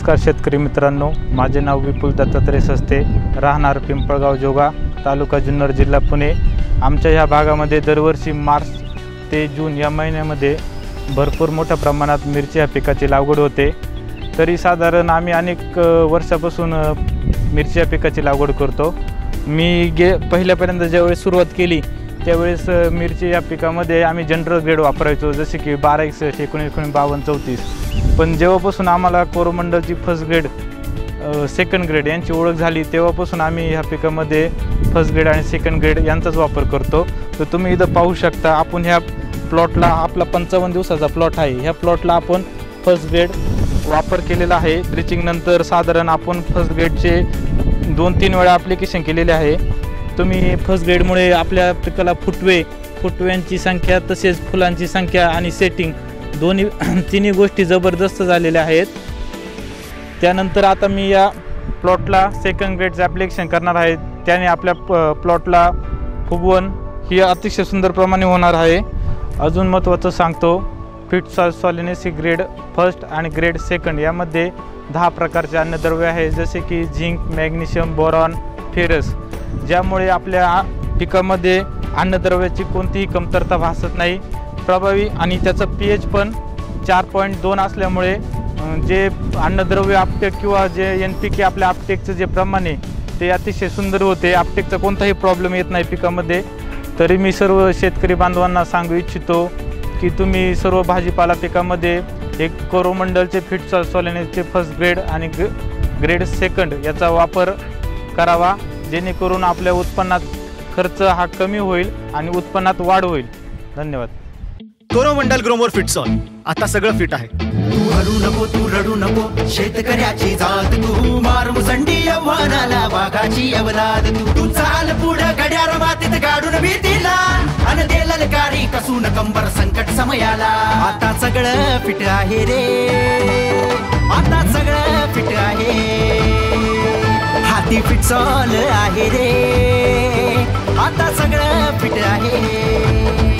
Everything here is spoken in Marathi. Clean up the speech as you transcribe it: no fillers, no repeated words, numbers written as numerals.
नमस्कार शेतकरी मित्रांनो, माझे नाव विपुल दत्तात्रय सस्ते, राहणार पिंपळगाव जोगा, तालुका जुन्नर, जिल्हा पुणे। आमच्या ह्या भागामध्ये दरवर्षी मार्च ते जून या महिन्यामध्ये भरपूर मोठ्या प्रमाणात मिरची या पिकाची लागवड होते। तरी साधारण आम्ही अनेक वर्षापासून मिरची या पिकाची लागवड करतो। मी पहिल्यापर्यंत ज्यावेळेस सुरुवात केली त्यावेळेस मिरची या पिकामध्ये आम्ही जनरल ग्रेड वापरायचो, जसे की 1261, 19, 52, 34। पण जेव्हापासून आम्हाला कोरोमंडलची फर्स्ट ग्रेड, सेकंड ग्रेड यांची ओळख झाली तेव्हापासून आम्ही ह्या पिकामध्ये फर्स्ट ग्रेड आणि सेकंड ग्रेड यांचाच वापर करतो। तर तुम्ही इथं पाहू शकता, आपण ह्या प्लॉटला, आपला 55 दिवसाचा प्लॉट आहे, ह्या प्लॉटला आपण फर्स्ट ग्रेड वापर केलेला आहे। ड्रिचिंग नंतर साधारण आपण फर्स्ट ग्रेडचे 2-3 वेळा ॲप्लिकेशन केलेले आहे। तुम्ही फर्स्ट ग्रेडमुळे आपल्या पिकाला फुटव्यांची संख्या, तसेच फुलांची संख्या आणि सेटिंग तिन्ही गोष्टी जबरदस्त झालेल्या आहेत। त्यानंतर आता मी या प्लॉटला सेकंड ग्रेडचं ॲप्लिकेशन करणार आहे, त्याने आपल्या प्लॉटला फुगवण ही अतिशय सुंदर प्रमाणे होणार आहे। अजून महत्त्वाचं सांगतो, फिट सॉलिनेसी ग्रेड फर्स्ट आणि ग्रेड सेकंड यामध्ये 10 प्रकारचे अन्नद्रव्य आहे, जसे की झिंक, मॅग्नेशियम, बोरॉन, फेरस, ज्यामुळे आपल्या पिकामध्ये अन्नद्रव्याची कोणतीही कमतरता भासत नाही, प्रभावी। आणि त्याचं पीएच पण 4.2 असल्यामुळे जे अन्नद्रव्य आपटेक किंवा जे NPK आपल्या आपटेकचं जे प्रमाण आहे ते अतिशय सुंदर होते। आपटेकचा कोणताही प्रॉब्लेम येत नाही पिकामध्ये। तरी मी सर्व शेतकरी बांधवांना सांगू इच्छितो की तुम्ही सर्व भाजीपाला पिकामध्ये एक कोरोमंडलचे फिट सॉलिनेसचे फर्स्ट ग्रेड आणि ग्रेड सेकंड याचा वापर करावा, जेणेकरून आपल्या उत्पन्नात खर्च हा कमी होईल आणि उत्पन्नात वाढ होईल। धन्यवाद। कोरोमंडल ग्रोमोर फिटसॉल, आता सगळं फिट आहे। तू हरू नको, तू रडू नको, शेतकऱ्याची जात तू, मार मुसंडी आव्हानाला वाघाची अवलाद तू चाल पुढं घड्याळ मातीत काढून भीतीला, अन दे ललकारी कसून कंबर संकट समयाला। आता सगळं फिट आहे रे, आता सगळं फिट आहे, हाती फिटसॉल आहे रे, आता सगळं फिट आहे।